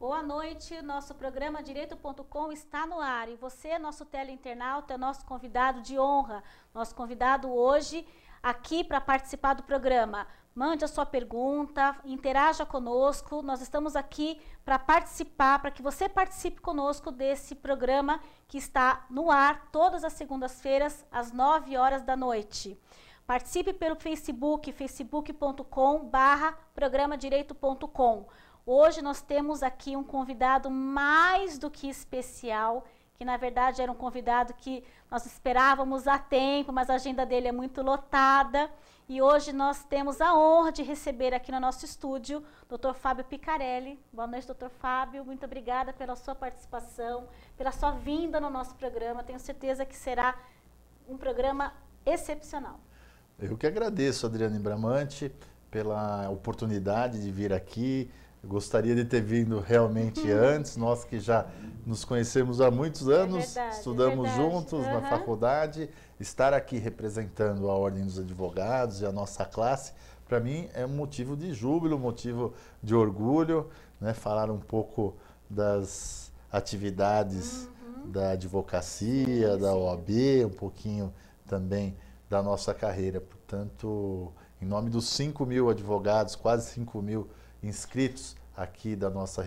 Boa noite, nosso programa Direito.com está no ar e você, nosso teleinternauta, é nosso convidado de honra, nosso convidado hoje aqui para participar do programa. Mande a sua pergunta, interaja conosco, nós estamos aqui para participar, para que você participe conosco desse programa que está no ar todas as segundas-feiras às 9 horas da noite. Participe pelo Facebook, facebook.com/programadireito.com. Hoje nós temos aqui um convidado mais do que especial, que na verdade era um convidado que nós esperávamos há tempo, mas a agenda dele é muito lotada. E hoje nós temos a honra de receber aqui no nosso estúdio o Dr. Fábio Picarelli. Boa noite, Dr. Fábio. Muito obrigada pela sua participação, pela sua vinda no nosso programa. Tenho certeza que será um programa excepcional. Eu que agradeço, Adriane Bramante, pela oportunidade de vir aqui. Eu gostaria de ter vindo realmente antes, nós que já nos conhecemos há muitos anos, estudamos juntos na faculdade, estar aqui representando a Ordem dos Advogados e a nossa classe, para mim é um motivo de júbilo, motivo de orgulho, né? Falar um pouco das atividades da advocacia, da OAB, um pouquinho também da nossa carreira. Portanto, em nome dos 5.000 advogados, quase 5.000 inscritos aqui da nossa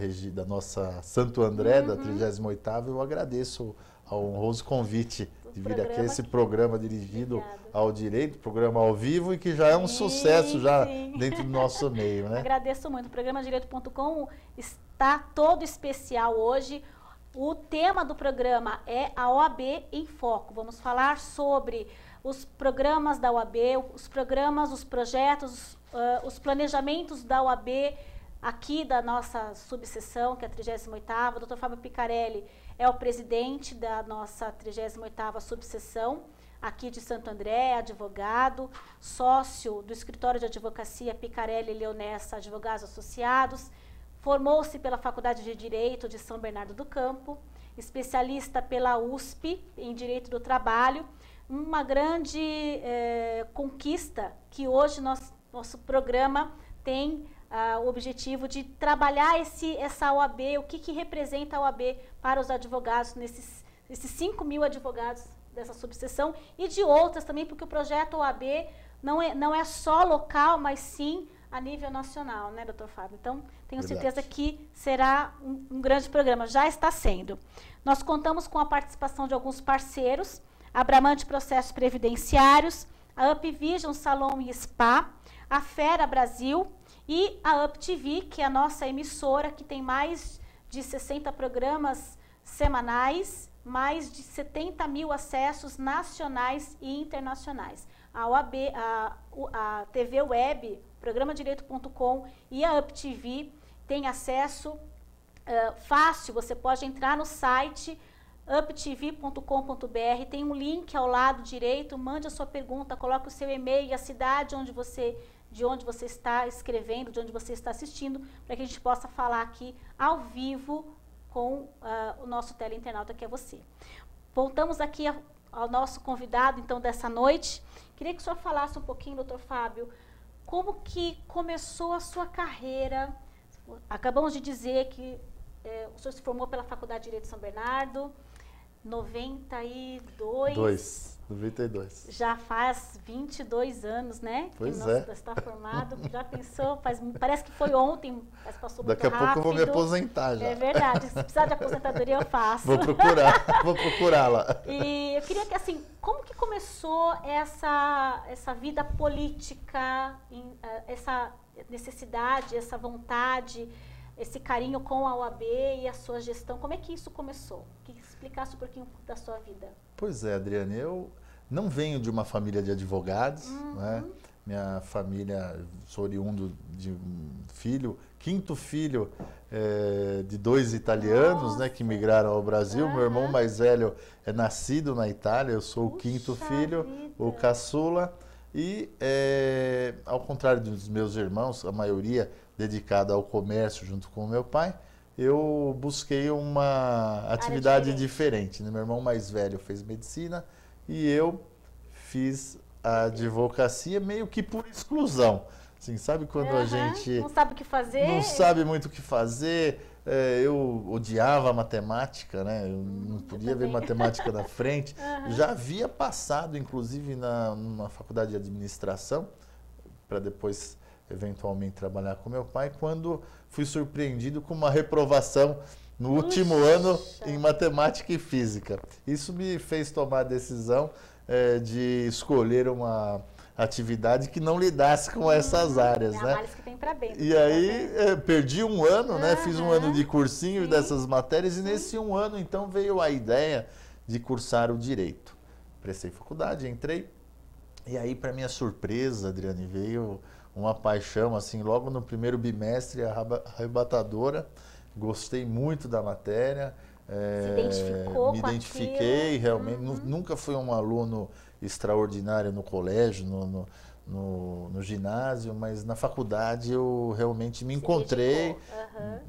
Santo André, da 38ª, eu agradeço ao honroso convite de vir aqui a esse programa dirigido ao direito, programa ao vivo e que já é um sucesso já dentro do nosso meio, né? Agradeço muito. O programa Direito.com está todo especial hoje. O tema do programa é a OAB em Foco. Vamos falar sobre os programas da OAB, os programas, os projetos, os planejamentos da OAB aqui da nossa subseção, que é a 38ª. O Dr. Fábio Picarelli é o presidente da nossa 38ª subseção, aqui de Santo André, advogado, sócio do escritório de advocacia Picarelli Leonessa Advogados Associados, formou-se pela Faculdade de Direito de São Bernardo do Campo, especialista pela USP em Direito do Trabalho, uma grande conquista que hoje nosso programa tem o objetivo de trabalhar essa OAB, o que representa a OAB para os advogados, esses 5.000 advogados dessa subseção e de outras também, porque o projeto OAB não é só local, mas sim a nível nacional, né, doutor Fábio? Então, tenho certeza que será um grande programa, já está sendo. Nós contamos com a participação de alguns parceiros, a Bramante Processos Previdenciários, a UpVision Salão e Spa, a Fera Brasil e a UpTV, que é a nossa emissora, que tem mais de 60 programas semanais, mais de 70.000 acessos nacionais e internacionais. A OAB, a TV Web, Programa Direito.com e a UpTV tem acesso fácil, você pode entrar no site uptv.com.br, tem um link ao lado direito, mande a sua pergunta, coloque o seu e-mail e a cidade de onde você está escrevendo, de onde você está assistindo, para que a gente possa falar aqui ao vivo com o nosso teleinternauta, que é você. Voltamos aqui ao nosso convidado, então, dessa noite. Queria que o senhor falasse um pouquinho, doutor Fábio, como que começou a sua carreira. Acabamos de dizer que o senhor se formou pela Faculdade de Direito de São Bernardo, 92. Já faz 22 anos, né? Pois que é. Você está formado. Já pensou? Parece que foi ontem, mas passou muito rápido. Daqui a pouco eu vou me aposentar já. É verdade. Se precisar de aposentadoria, eu faço. Vou procurá-la. E eu queria que, assim, como que começou essa vida política, essa necessidade, essa vontade, esse carinho com a OAB e a sua gestão? Como é que isso começou? Que explicasse um pouquinho da sua vida. Pois é, Adriane, eu não venho de uma família de advogados, né? Minha família, sou oriundo de um filho, quinto filho de 2 italianos, né, que migraram ao Brasil. Meu irmão mais velho é nascido na Itália, eu sou o quinto filho, o caçula. E, ao contrário dos meus irmãos, a maioria dedicada ao comércio junto com o meu pai, eu busquei uma atividade diferente, né? Meu irmão mais velho fez medicina e eu fiz a advocacia meio que por exclusão. Assim, sabe quando a gente não sabe o que fazer? Não sabe muito o que fazer, eu odiava matemática, né? Eu não podia ver matemática na frente. Já havia passado, inclusive, numa faculdade de administração, para depois, eventualmente, trabalhar com meu pai, quando fui surpreendido com uma reprovação no último ano em matemática e física. Isso me fez tomar a decisão de escolher uma atividade que não lidasse com essas áreas, né? Que tem pra bem, e aí perdi um ano, né? Fiz um ano de cursinho dessas matérias e nesse um ano então veio a ideia de cursar o direito. Prestei faculdade, entrei e aí para minha surpresa, Adriane, veio uma paixão assim logo no primeiro bimestre arrebatadora. Gostei muito da matéria. Me identifiquei realmente. Nunca fui um aluno extraordinário no colégio, no ginásio, mas na faculdade eu realmente me encontrei,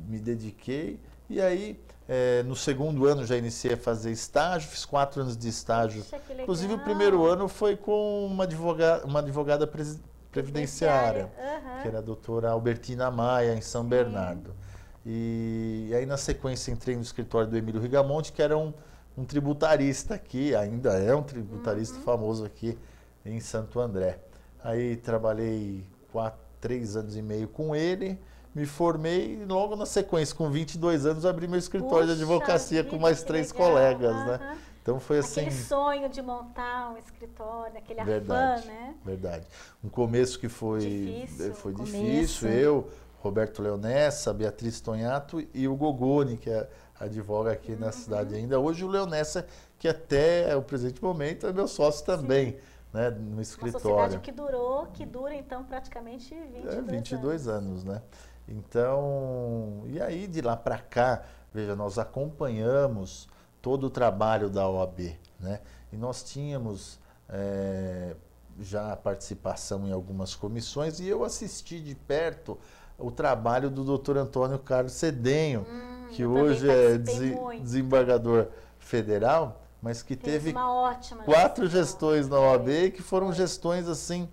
me dediquei. E aí, no segundo ano já iniciei a fazer estágio, fiz 4 anos de estágio. Inclusive o primeiro ano foi com uma advogada previdenciária, que era a doutora Albertina Maia, em São Bernardo. E aí, na sequência, entrei no escritório do Emílio Rigamonte, que era um tributarista aqui, ainda é um tributarista famoso aqui em Santo André. Aí trabalhei 3 anos e meio com ele, me formei e logo na sequência, com 22 anos, abri meu escritório de advocacia com mais 3 colegas, né? Então foi assim... Aquele sonho de montar um escritório, aquele verdade, afã, né? Verdade. Um começo que foi difícil. Eu, Roberto Leonessa, Beatriz Tonhato e o Gogoni, que advoga aqui na cidade ainda. Hoje o Leonessa, que até o presente momento é meu sócio também, né, no escritório. Uma sociedade que dura então praticamente 22 anos, né? Então, e aí de lá para cá, veja, nós acompanhamos todo o trabalho da OAB, né? E nós tínhamos já participação em algumas comissões e eu assisti de perto o trabalho do Dr. Antônio Carlos Cedenho, que hoje é desembargador federal, mas que teve 4 gestões na OAB, que foram gestões assim,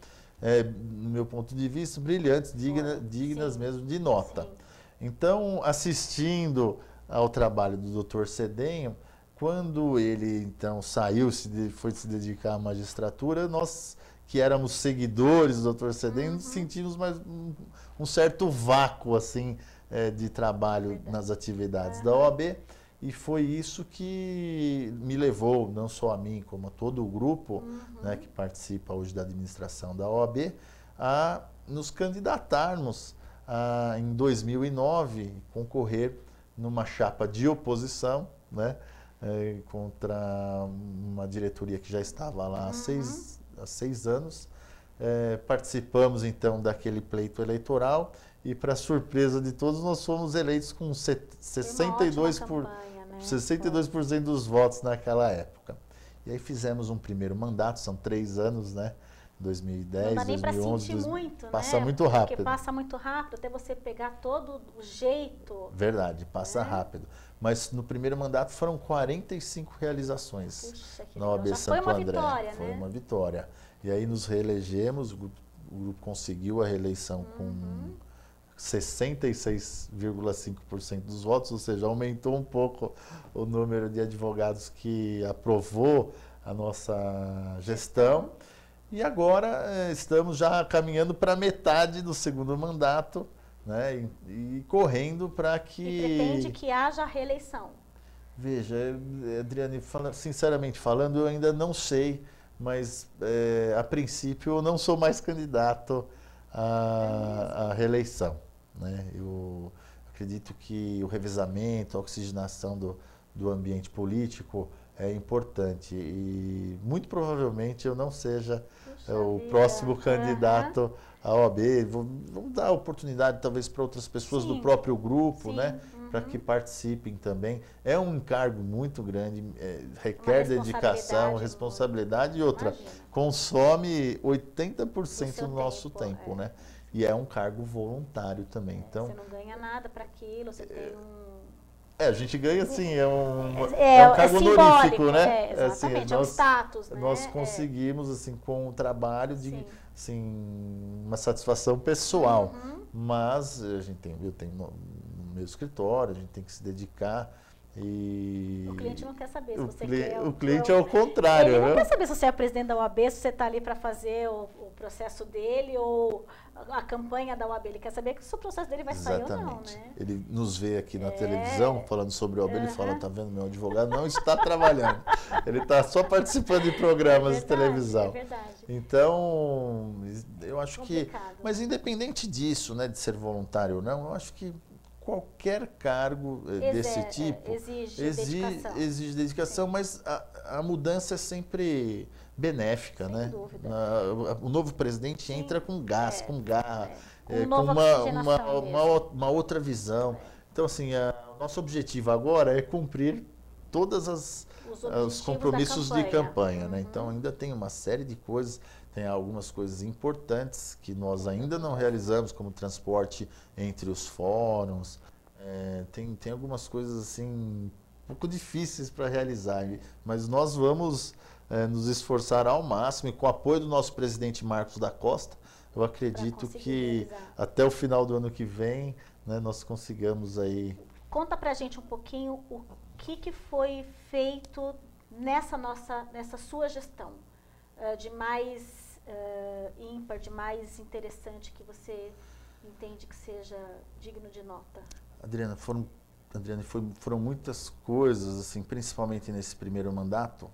no meu ponto de vista, brilhantes, dignas mesmo de nota. Sim. Então, assistindo ao trabalho do Dr. Cedenho, quando ele então saiu, foi se dedicar à magistratura, nós que éramos seguidores do Dr. Cedenho, sentimos mais um certo vácuo assim de trabalho nas atividades da OAB, e foi isso que me levou, não só a mim, como a todo o grupo né, que participa hoje da administração da OAB, a nos candidatarmos em 2009, concorrer numa chapa de oposição, né, contra uma diretoria que já estava lá há 6 anos. Participamos então daquele pleito eleitoral e, para surpresa de todos, nós fomos eleitos com 62% dos votos naquela época. E aí fizemos um primeiro mandato, são 3 anos, né? 2010, não dá nem 2011, sentir muito, passa né? muito rápido. Porque passa muito rápido, até você pegar todo o jeito. Verdade, passa rápido. Mas no primeiro mandato foram 45 realizações. Puxa, que na OAB Santo foi uma André. Vitória, foi né? uma vitória. E aí nos reelegemos, o grupo conseguiu a reeleição com 66,5% dos votos, ou seja, aumentou um pouco o número de advogados que aprovou a nossa gestão. E agora estamos já caminhando para metade do segundo mandato, né, e correndo para que... E pretende que haja reeleição? Veja, Adriane, sinceramente falando, eu ainda não sei, mas a princípio eu não sou mais candidato à reeleição, né? Eu acredito que o revezamento, a oxigenação do ambiente político é importante e muito provavelmente eu não seja o próximo candidato à OAB. Vamos dar oportunidade talvez para outras pessoas do próprio grupo, né? Para que participem também. É um encargo muito grande, requer dedicação, responsabilidade e outra, consome 80% do nosso tempo, né? E é um cargo voluntário também. Então, você não ganha nada para aquilo, você tem um... a gente ganha assim, é um cargo honorífico, né? Exatamente, é um status, né? Nós conseguimos, assim, com o trabalho, assim, uma satisfação pessoal. Mas a gente eu tenho meu escritório, a gente tem que se dedicar. E o cliente não quer saber se você quer. O cliente é o contrário. Ele não quer saber se você é presidente da OAB, se você está ali para fazer o processo dele ou a campanha da OAB. Ele quer saber que se o processo dele vai sair ou não, né? Ele nos vê aqui na televisão falando sobre a OAB, ele fala, tá vendo, meu advogado não está trabalhando. Ele está só participando de programas de televisão. É verdade. Então, eu acho complicado. Mas independente disso, né, de ser voluntário ou não, eu acho que qualquer cargo desse tipo exige dedicação, sim. Mas a mudança é sempre benéfica, sem né? Dúvida. O novo presidente sim. Entra com gás, com garra, com uma outra visão. Então, assim, o nosso objetivo agora é cumprir todos os compromissos de campanha. Né? Então, ainda tem uma série de coisas. Tem algumas coisas importantes que nós ainda não realizamos, como transporte entre os fóruns. Tem algumas coisas assim um pouco difíceis para realizar, mas nós vamos nos esforçar ao máximo e com o apoio do nosso presidente Marcos da Costa, eu acredito que realizar. Até o final do ano que vem, né, nós consigamos aí. Conta pra gente um pouquinho o que foi feito nessa sua gestão, de mais ímpar, de mais interessante, que você entende que seja digno de nota? Adriana, foram muitas coisas, assim, principalmente nesse primeiro mandato.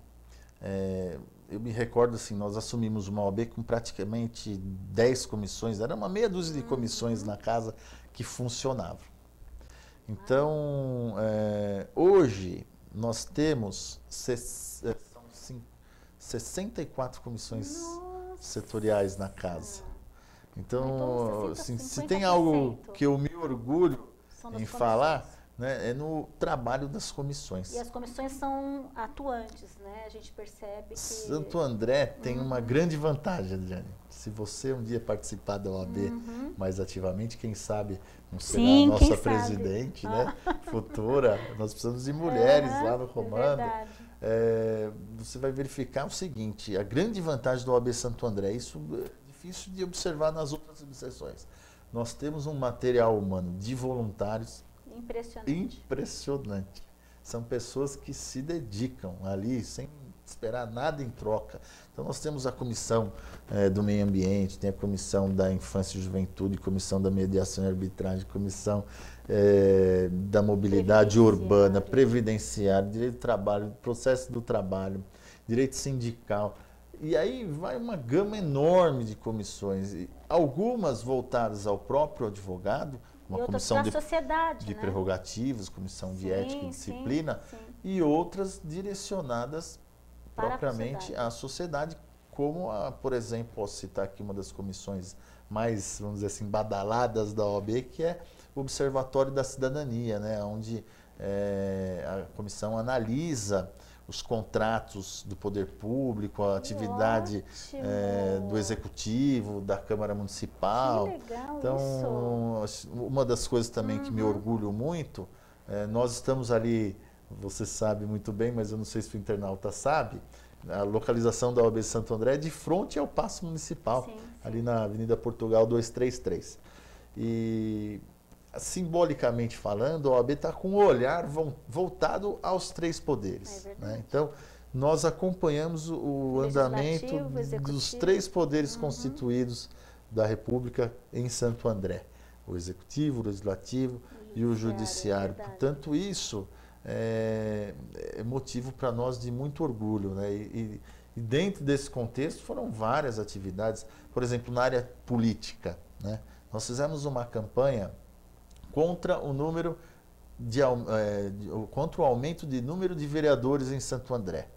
Eu me recordo, assim, nós assumimos uma OAB com praticamente 10 comissões, era uma meia dúzia de comissões na casa que funcionavam. Então, hoje nós temos 64 comissões setoriais na casa. Então assim, se tem algo que eu me orgulho em falar, né, é no trabalho das comissões. E as comissões são atuantes, né? A gente percebe que... Santo André tem uma grande vantagem, Adriane. Se você um dia participar da OAB mais ativamente, quem sabe não será a nossa presidente, né, futura. Nós precisamos de mulheres lá no comando. Você vai verificar o seguinte, a grande vantagem da OAB Santo André, isso é difícil de observar nas outras subseções. Nós temos um material humano de voluntários impressionante. São pessoas que se dedicam ali sem esperar nada em troca. Então nós temos a comissão do meio ambiente, tem a comissão da infância e juventude, comissão da mediação e arbitragem, comissão da mobilidade urbana, previdenciária, direito do trabalho, processo do trabalho, direito sindical. E aí vai uma gama enorme de comissões, algumas voltadas ao próprio advogado, uma comissão de prerrogativas, comissão de ética e disciplina, e outras direcionadas propriamente à sociedade, como, por exemplo, posso citar aqui uma das comissões mais, vamos dizer assim, badaladas da OAB, que é o Observatório da Cidadania, né, onde a comissão analisa os contratos do poder público, a atividade do executivo, da Câmara Municipal. Que legal. Então, isso. Uma das coisas também que me orgulho muito, nós estamos ali, você sabe muito bem, mas eu não sei se o internauta sabe, a localização da OAB Santo André é de frente ao Paço Municipal, ali na Avenida Portugal 233. E, simbolicamente falando, a OAB está com o olhar voltado aos 3 poderes. Né? Então, nós acompanhamos o andamento dos 3 poderes constituídos da República em Santo André. O Executivo, o Legislativo e o Judiciário. Portanto, isso é motivo para nós de muito orgulho. Né? E dentro desse contexto foram várias atividades. Por exemplo, na área política, né? Nós fizemos uma campanha contra o aumento de número de vereadores em Santo André.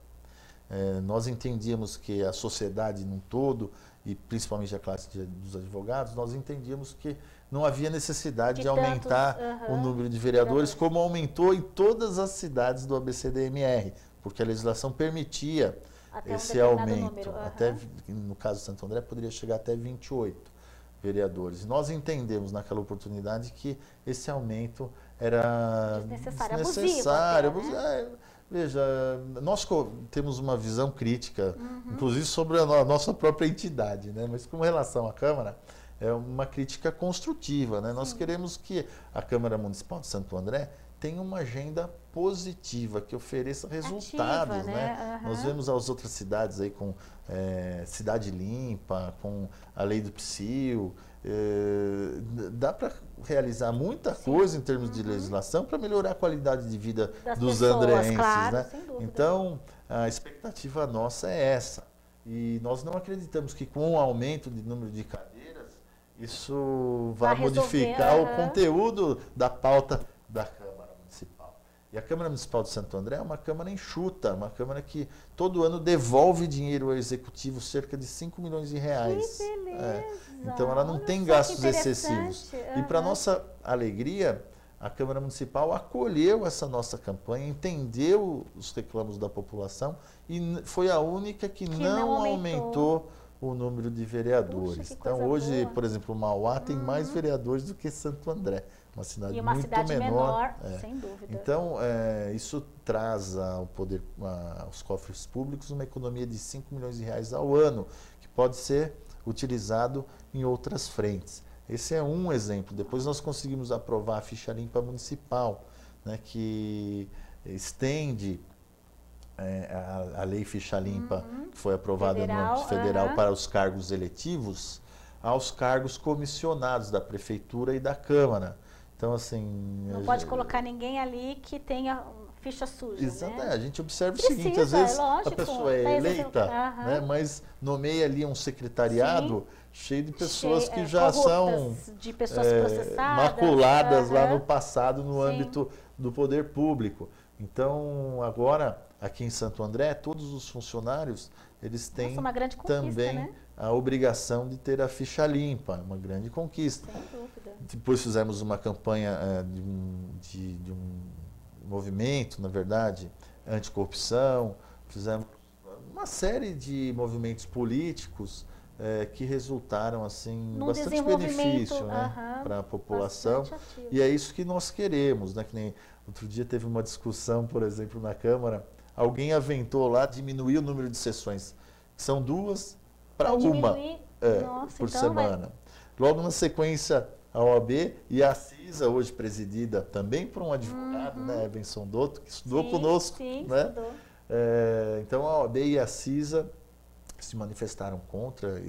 Nós entendíamos que a sociedade num todo, e principalmente a classe dos advogados, nós entendíamos que não havia necessidade de aumentar o número de vereadores, como aumentou em todas as cidades do ABCDMR, porque a legislação permitia esse aumento. Até, no caso de Santo André, poderia chegar até 28 vereadores. Nós entendemos naquela oportunidade que esse aumento era desnecessário. Abusivo até, né? Veja, nós temos uma visão crítica, inclusive sobre a nossa própria entidade, né? Mas com relação à Câmara, é uma crítica construtiva, né? Nós queremos que a Câmara Municipal de Santo André tenha uma agenda positiva, que ofereça resultados, ativa, né? Nós vemos as outras cidades aí com Cidade Limpa, com a Lei do Psil, dá para realizar muita coisa em termos de legislação para melhorar a qualidade de vida dos andreenses, claro, né? sem dúvida. Então, a expectativa nossa é essa. E nós não acreditamos que com o aumento de número de cadeiras, isso vai modificar o conteúdo da pauta da Câmara Municipal. E a Câmara Municipal de Santo André é uma Câmara enxuta, uma Câmara que todo ano devolve dinheiro ao Executivo, cerca de 5 milhões de reais. Que beleza! Então ela não tem gastos excessivos. E para nossa alegria, a Câmara Municipal acolheu essa nossa campanha, entendeu os reclamos da população e foi a única que não aumentou o número de vereadores. Puxa, então hoje, por exemplo, Mauá tem mais vereadores do que Santo André, uma cidade muito menor. Sem dúvida. Então isso traz ao poder, aos cofres públicos, uma economia de 5 milhões de reais ao ano, que pode ser utilizado em outras frentes. Esse é um exemplo. Depois nós conseguimos aprovar a ficha limpa municipal, né, que estende a lei ficha limpa, que foi aprovada no âmbito federal para os cargos eletivos, aos cargos comissionados da Prefeitura e da Câmara. Então, assim... Não pode colocar ninguém ali que tenha ficha suja, exatamente. né? A gente observa o seguinte, às vezes lógico, a pessoa é eleita, né, mas nomeia ali um secretariado cheio de pessoas que já são de pessoas processadas, maculadas lá no passado no âmbito do poder público. Então, agora, aqui em Santo André, todos os funcionários, eles têm também, né, a obrigação de ter a ficha limpa, uma grande conquista. Sem dúvida. Depois fizemos uma campanha de um movimento, na verdade, anticorrupção, fizemos uma série de movimentos políticos que resultaram assim bastante benefício, né, para a população. E é isso que nós queremos, né? Que nem outro dia teve uma discussão, por exemplo, na Câmara, alguém aventou lá diminuir o número de sessões, que são 2 para 1 por semana. Logo na sequência, a OAB e a CISA, hoje presidida também por um advogado, né, Evenson Dotto, que estudou conosco. Né? Estudou. Então a OAB e a CISA se manifestaram contra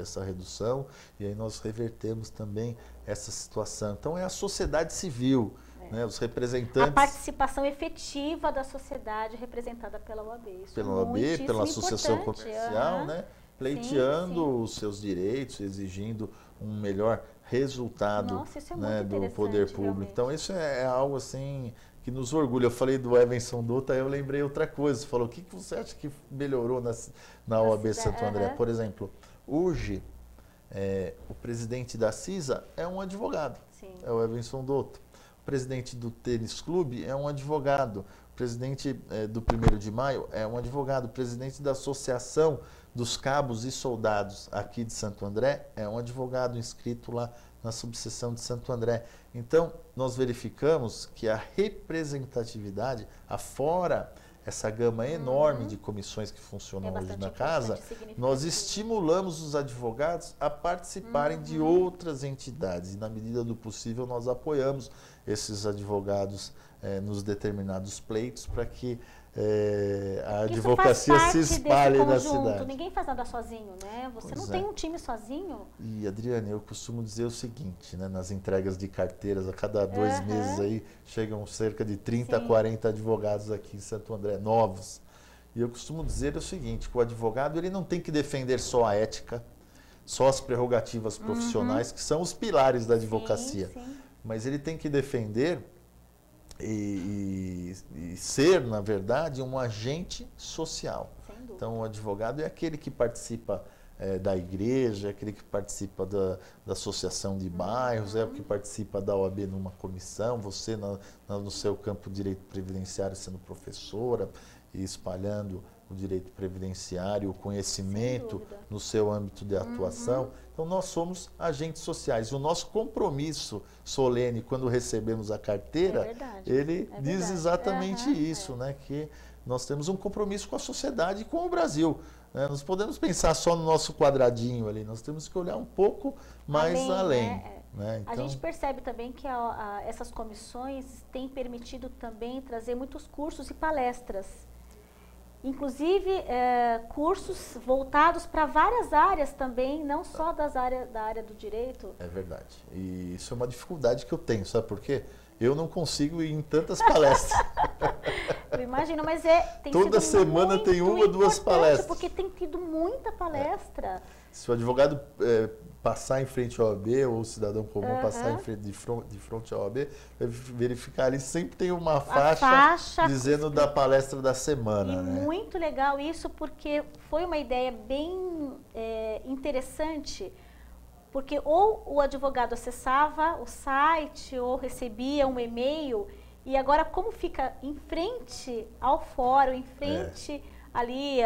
essa redução e aí nós revertemos também essa situação. Então é a sociedade civil, né, os representantes... A participação efetiva da sociedade representada pela OAB. Isso pela OAB, pela Associação Comercial, né, pleiteando os seus direitos, exigindo um melhor resultado, né, do poder público. Realmente. Então isso é algo assim que nos orgulha. Eu falei do Evenson Dotto, aí eu lembrei outra coisa. Você falou, o que você acha que melhorou na OAB Santo André? Por exemplo, hoje o presidente da CISA é um advogado, é o Evenson Dotto. O presidente do Tênis Clube é um advogado. O presidente do 1º de Maio é um advogado. O presidente da Associação dos Cabos e Soldados aqui de Santo André é um advogado inscrito lá na subseção de Santo André. Então, nós verificamos que a representatividade, afora essa gama enorme de comissões que funcionam hoje na casa, nós estimulamos os advogados a participarem de outras entidades. E, na medida do possível, nós apoiamos esses advogados nos determinados pleitos para que a advocacia se espalhe na cidade. Ninguém faz nada sozinho, né? Você não tem um time sozinho. E, Adriane, eu costumo dizer o seguinte, né? Nas entregas de carteiras, a cada 2 meses aí, chegam cerca de 30, 40 advogados aqui em Santo André, novos. E eu costumo dizer o seguinte, que o advogado ele não tem que defender só a ética, só as prerrogativas profissionais, que são os pilares da advocacia. Mas ele tem que defender e ser, na verdade, um agente social. Então, o advogado é aquele que participa da igreja, é aquele que participa da associação de bairros, é o que participa da OAB numa comissão, você no seu campo de direito previdenciário sendo professora e espalhando o direito previdenciário, o conhecimento no seu âmbito de atuação. Então, nós somos agentes sociais. O nosso compromisso solene, quando recebemos a carteira, ele diz exatamente isso, né? Que nós temos um compromisso com a sociedade e com o Brasil. né? Nós podemos pensar só no nosso quadradinho ali, nós temos que olhar um pouco mais além. Né? Então, a gente percebe também que essas comissões têm permitido também trazer muitos cursos e palestras. Inclusive, cursos voltados para várias áreas também, não só da área do direito. É verdade. E isso é uma dificuldade que eu tenho, sabe por quê? Eu não consigo ir em tantas palestras. Eu imagino, mas tem Toda semana tem uma ou duas palestras. Porque tem tido muita palestra. Se o advogado passar em frente à OAB, ou o cidadão comum passar em frente, de frente à OAB, vai verificar ali, sempre tem uma faixa dizendo da palestra da semana. E né? Muito legal isso, porque foi uma ideia bem interessante, porque ou o advogado acessava o site, ou recebia um e-mail, e agora como fica em frente ao fórum, em frente ali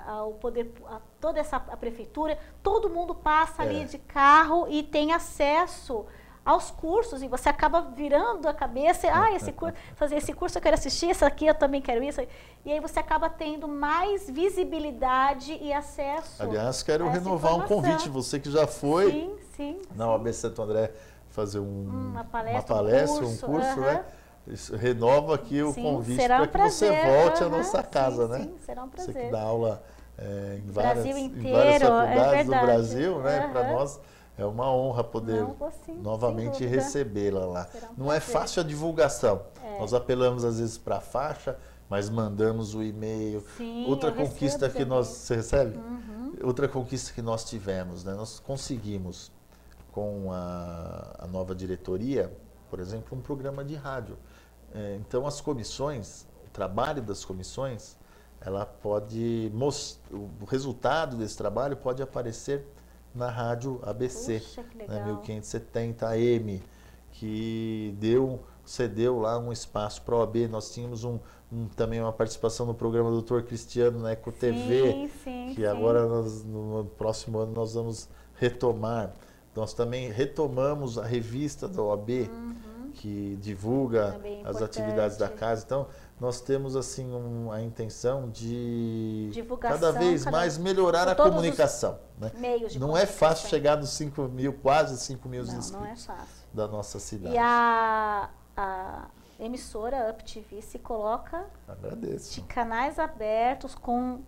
ao poder, toda a prefeitura, todo mundo passa ali de carro e tem acesso aos cursos, e você acaba virando a cabeça, esse curso eu quero assistir, esse aqui eu também quero isso, e aí você acaba tendo mais visibilidade e acesso. Aliás, quero renovar um convite, você que já foi na OAB Santo André fazer uma palestra, um curso, né? Isso, renova aqui o convite para que você volte à nossa casa, né? Sim, será um prazer. Você que dá aula em várias faculdades do Brasil, né? Para nós é uma honra poder novamente recebê-la lá. Não é fácil a divulgação. Nós apelamos às vezes para a faixa, mas mandamos o e-mail. Outra conquista que você recebe? Outra conquista que nós tivemos, né? Nós conseguimos com a nova diretoria, por exemplo, um programa de rádio. Então, as comissões, o trabalho das comissões, ela pode o resultado desse trabalho pode aparecer na rádio ABC, né, 1570 AM, que cedeu lá um espaço para a OAB. Nós tínhamos também uma participação no programa do Dr. Cristiano na Eco TV, que agora no próximo ano nós vamos retomar. Nós também retomamos a revista da OAB, que divulga as atividades da casa. Então, nós temos assim a intenção de cada vez mais melhorar a comunicação. Né? Não é fácil chegar nos 5 mil, quase 5 mil inscritos da nossa cidade. E a emissora Up TV se coloca de canais abertos, com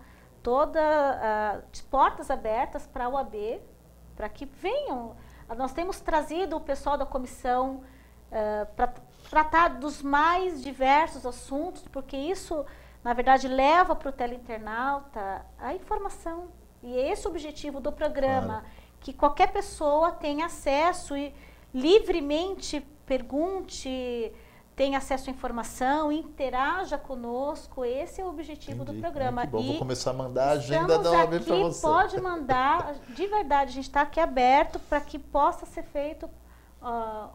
de portas abertas para a OAB, para que venham. Nós temos trazido o pessoal da comissão para tratar dos mais diversos assuntos, porque isso, na verdade, leva para o teleinternauta a informação. E é esse o objetivo do programa, que qualquer pessoa tenha acesso e livremente pergunte, tenha acesso à informação, interaja conosco. Esse é o objetivo do programa. Muito bom. Vou começar a mandar a agenda da OAB para você. Pode mandar, de verdade, a gente está aqui aberto para que possa ser feito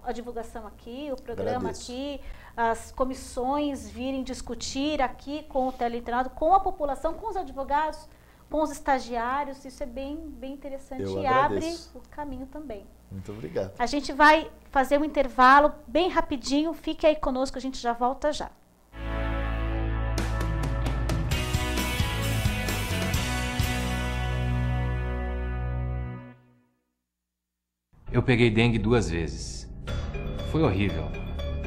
a divulgação aqui, o programa aqui, as comissões virem discutir aqui com o teleinternado, com a população, com os advogados, com os estagiários. Isso é bem interessante e abre o caminho também. Muito obrigado. A gente vai fazer um intervalo bem rapidinho, fique aí conosco, a gente já volta já. Eu peguei dengue 2 vezes. Foi horrível.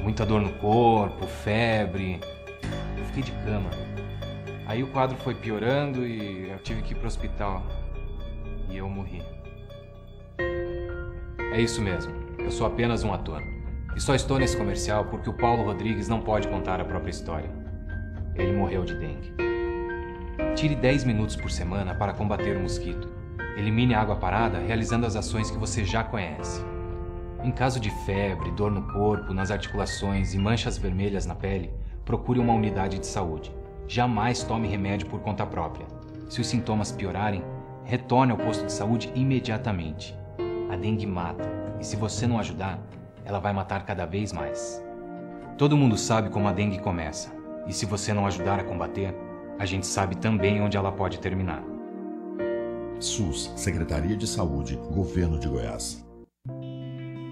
Muita dor no corpo, febre. Eu fiquei de cama. Aí o quadro foi piorando e eu tive que ir pro hospital. E eu morri. É isso mesmo. Eu sou apenas um ator. E só estou nesse comercial porque o Paulo Rodrigues não pode contar a própria história. Ele morreu de dengue. Tire 10 minutos por semana para combater o mosquito. Elimine a água parada realizando as ações que você já conhece. Em caso de febre, dor no corpo, nas articulações e manchas vermelhas na pele, procure uma unidade de saúde. Jamais tome remédio por conta própria. Se os sintomas piorarem, retorne ao posto de saúde imediatamente. A dengue mata, e se você não ajudar, ela vai matar cada vez mais. Todo mundo sabe como a dengue começa, e se você não ajudar a combater, a gente sabe também onde ela pode terminar. SUS, Secretaria de Saúde, Governo de Goiás.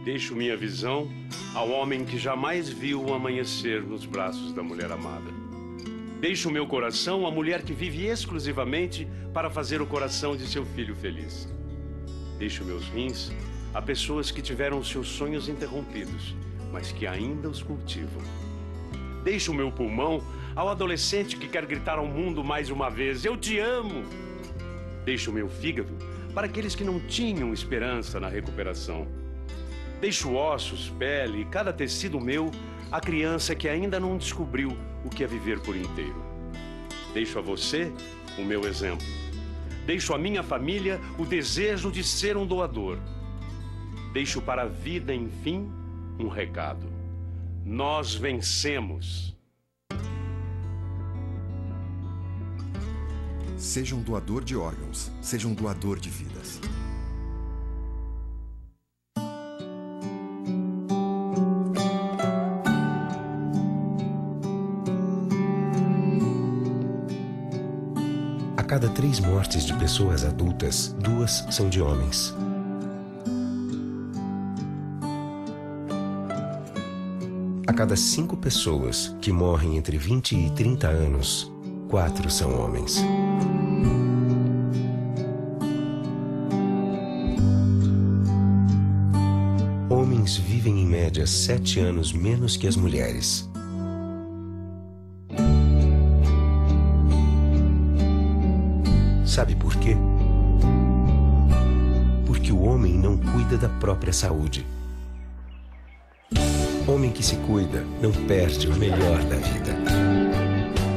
Deixo minha visão ao homem que jamais viu o amanhecer nos braços da mulher amada. Deixo o meu coração à mulher que vive exclusivamente para fazer o coração de seu filho feliz. Deixo meus rins a pessoas que tiveram os seus sonhos interrompidos, mas que ainda os cultivam. Deixo o meu pulmão ao adolescente que quer gritar ao mundo mais uma vez: eu te amo! Deixo o meu fígado para aqueles que não tinham esperança na recuperação. Deixo ossos, pele e cada tecido meu à criança que ainda não descobriu o que é viver por inteiro. Deixo a você o meu exemplo. Deixo à minha família o desejo de ser um doador. Deixo para a vida, enfim, um recado. Nós vencemos. Seja um doador de órgãos, seja um doador de vidas. A cada 3 mortes de pessoas adultas, 2 são de homens. A cada 5 pessoas que morrem entre 20 e 30 anos, 4 são homens. Homens vivem em média 7 anos menos que as mulheres. Sabe por quê? Porque o homem não cuida da própria saúde. Homem que se cuida não perde o melhor da vida.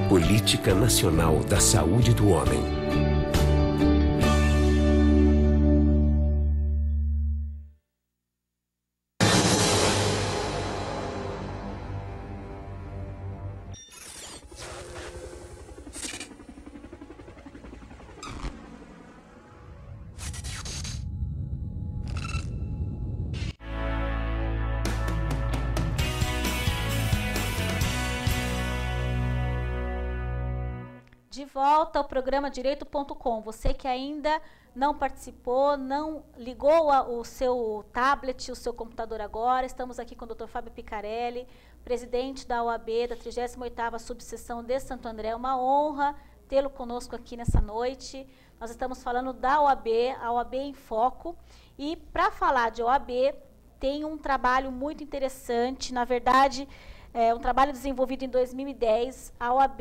Política Nacional da Saúde do Homem. De volta ao programa Direito.com. Você que ainda não participou, não ligou o seu tablet, o seu computador agora, estamos aqui com o Dr. Fábio Picarelli, presidente da OAB, da 38ª Subseção de Santo André. É uma honra tê-lo conosco aqui nessa noite. Nós estamos falando da OAB, a OAB em Foco. E para falar de OAB, tem um trabalho muito interessante, na verdade, um trabalho desenvolvido em 2010, a OAB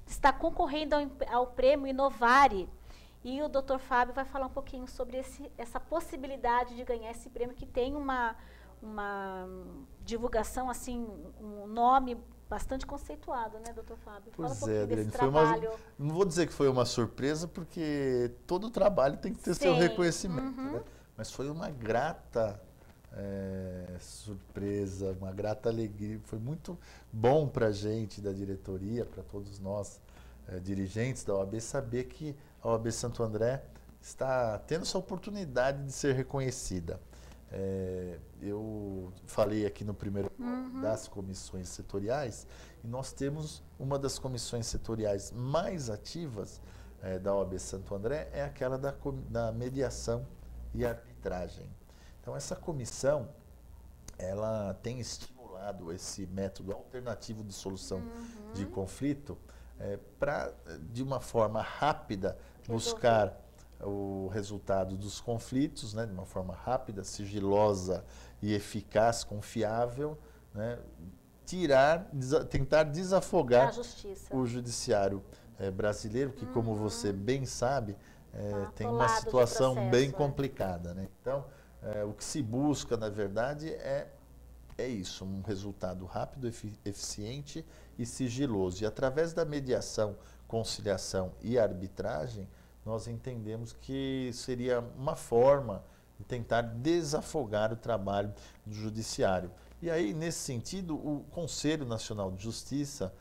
está concorrendo ao prêmio Inovare. E o Dr. Fábio vai falar um pouquinho sobre essa possibilidade de ganhar esse prêmio, que tem uma divulgação, assim, um nome bastante conceituado, né, Dr. Fábio? Pois fala um pouquinho Adriane, desse trabalho. não vou dizer que foi uma surpresa, porque todo trabalho tem que ter seu reconhecimento, né? Mas foi uma grata surpresa, uma grata alegria. Foi muito bom para a gente da diretoria, para todos nós dirigentes da OAB, saber que a OAB Santo André está tendo essa oportunidade de ser reconhecida. Eu falei aqui no primeiro das comissões setoriais, e nós temos uma das comissões setoriais mais ativas da OAB Santo André, é aquela da mediação e arbitragem. Então, essa comissão, ela tem estimulado esse método alternativo de solução de conflito para, de uma forma rápida, buscar o resultado dos conflitos, né, de uma forma rápida, sigilosa e eficaz, confiável, né, tentar desafogar o judiciário brasileiro, que, como você bem sabe, tem uma situação bem complicada, né? Então, o que se busca, na verdade, é isso, um resultado rápido, eficiente e sigiloso. E através da mediação, conciliação e arbitragem, nós entendemos que seria uma forma de tentar desafogar o trabalho do judiciário. E aí, nesse sentido, o Conselho Nacional de Justiça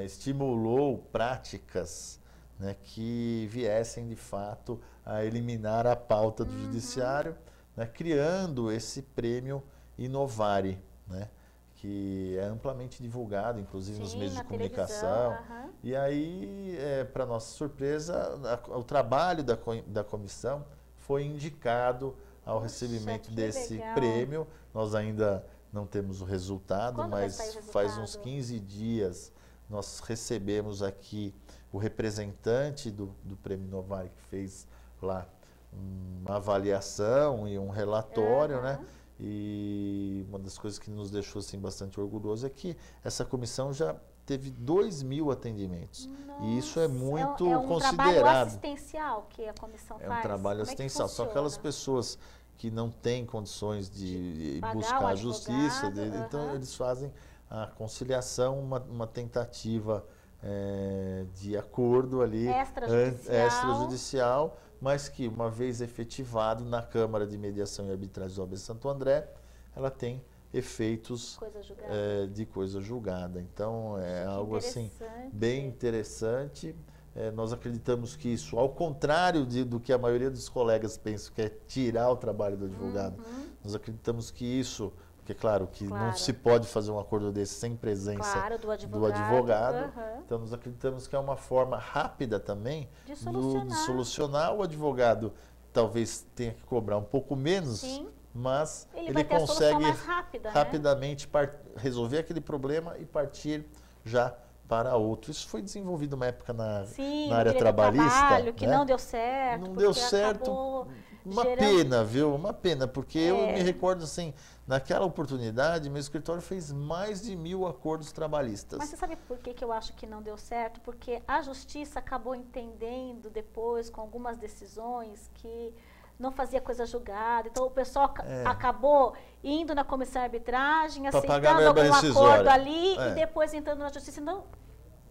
estimulou práticas, né, que viessem, de fato, a eliminar a pauta do judiciário, né, criando esse prêmio Inovare, né, que é amplamente divulgado, inclusive nos meios de comunicação. E aí, para nossa surpresa, o trabalho da comissão foi indicado ao recebimento desse prêmio. Nós ainda não temos o resultado, mas faz uns 15 dias nós recebemos aqui o representante do Prêmio Novare, que fez lá uma avaliação e um relatório, né? E uma das coisas que nos deixou assim, bastante orgulhoso é que essa comissão já teve 2.000 atendimentos. Nossa, e isso é muito é um considerado. trabalho assistencial que a comissão faz? É um trabalho assistencial. São aquelas pessoas que não têm condições de buscar a justiça, então eles fazem a conciliação, uma tentativa de acordo ali extrajudicial, mas que uma vez efetivado na Câmara de Mediação e Arbitragem do OAB Santo André, ela tem efeitos de coisa julgada. Então é algo assim bem interessante. Nós acreditamos que isso, ao contrário do que a maioria dos colegas pensam, que é tirar o trabalho do advogado, nós acreditamos que isso, porque claro que não se pode fazer um acordo desse sem presença do advogado. Então nós acreditamos que é uma forma rápida também de solucionar. O advogado talvez tenha que cobrar um pouco menos, mas ele consegue rapidamente resolver aquele problema e partir já para outro. Isso foi desenvolvido uma época na área trabalhista. Que não deu certo. Não deu certo. Uma pena, viu? Uma pena, porque eu me recordo assim, naquela oportunidade, meu escritório fez mais de 1.000 acordos trabalhistas. Mas você sabe por que eu acho que não deu certo? Porque a justiça acabou entendendo depois, com algumas decisões, que não fazia coisa julgada. Então o pessoal acabou indo na comissão de arbitragem, aceitando algum acordo ali e depois entrando na justiça. Não,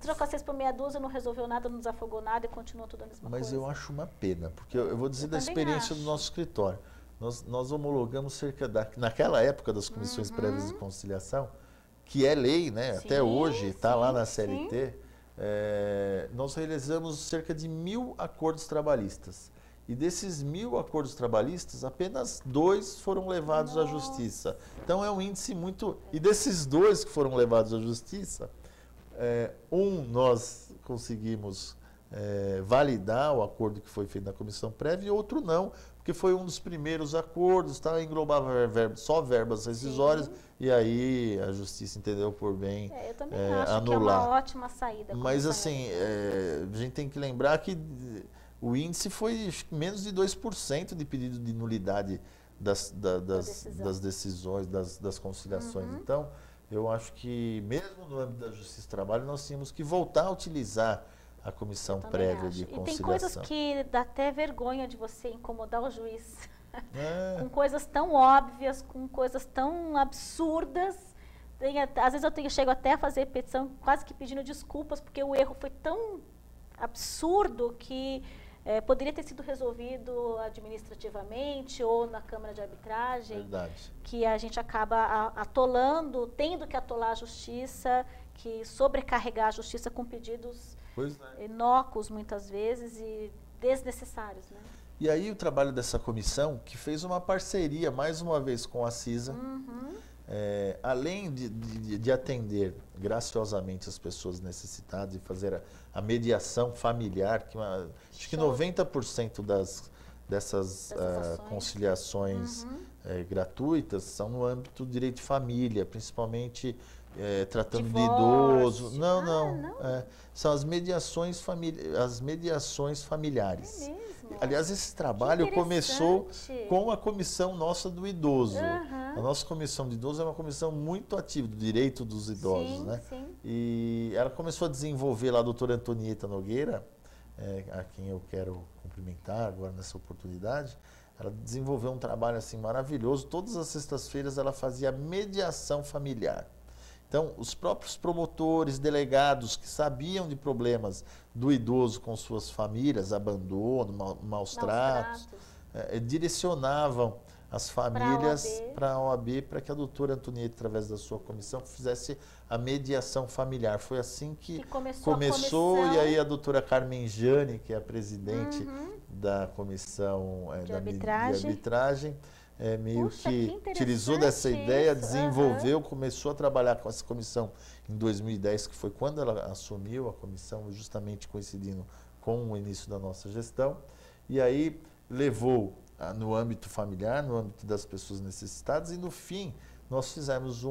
trocou 6 por meia dúzia, não resolveu nada, não desafogou nada e continuou tudo a mesma coisa. Mas eu acho uma pena, porque eu vou dizer da experiência do nosso escritório. Nós homologamos naquela época das comissões prévias de conciliação, que é lei, né? Até hoje, está lá na CLT, nós realizamos cerca de 1.000 acordos trabalhistas. E desses 1.000 acordos trabalhistas, apenas 2 foram levados à justiça. Então é um índice muito... E desses 2 que foram levados à justiça, nós conseguimos validar o acordo que foi feito na comissão prévia e outro não, porque foi um dos primeiros acordos, englobava só verbas rescisórias e aí a justiça entendeu por bem eu também acho anular. Que é uma ótima saída. Mas assim, a gente tem que lembrar que o índice foi menos de 2% de pedido de nulidade das decisões, das conciliações. Então, eu acho que mesmo no âmbito da Justiça do Trabalho, nós tínhamos que voltar a utilizar a comissão prévia de conciliação. E tem coisas que dá até vergonha de você incomodar o juiz. Com coisas tão óbvias, com coisas tão absurdas. Às vezes eu chego até a fazer petição quase que pedindo desculpas, porque o erro foi tão absurdo que poderia ter sido resolvido administrativamente ou na Câmara de Arbitragem. Verdade. Que a gente acaba atolando, tendo que atolar a justiça, que sobrecarregar a justiça com pedidos inócuos muitas vezes e desnecessários, né? E aí o trabalho dessa comissão, que fez uma parceria mais uma vez com a CISA, além de atender graciosamente as pessoas necessitadas e fazer a mediação familiar, que acho que 90% dessas conciliações gratuitas são no âmbito do direito de família, principalmente tratando de idoso. São as mediações familiares. É mesmo? Aliás, esse trabalho começou com a comissão nossa do idoso. A nossa comissão de idoso é uma comissão muito ativa do direito dos idosos, né? E ela começou a desenvolver lá a doutora Antonieta Nogueira, a quem eu quero cumprimentar agora nessa oportunidade. Ela desenvolveu um trabalho assim maravilhoso. Todas as sextas-feiras ela fazia mediação familiar. Então, os próprios promotores, delegados que sabiam de problemas do idoso com suas famílias, abandono, maus tratos, direcionavam as famílias para a OAB, para que a doutora Antonieta, através da sua comissão, fizesse a mediação familiar. Foi assim que começou e aí a doutora Carmen Jane, que é a presidente da comissão de arbitragem, meio que utilizou dessa ideia, desenvolveu, começou a trabalhar com essa comissão em 2010, que foi quando ela assumiu a comissão, justamente coincidindo com o início da nossa gestão, e aí levou no âmbito familiar, no âmbito das pessoas necessitadas, e no fim nós fizemos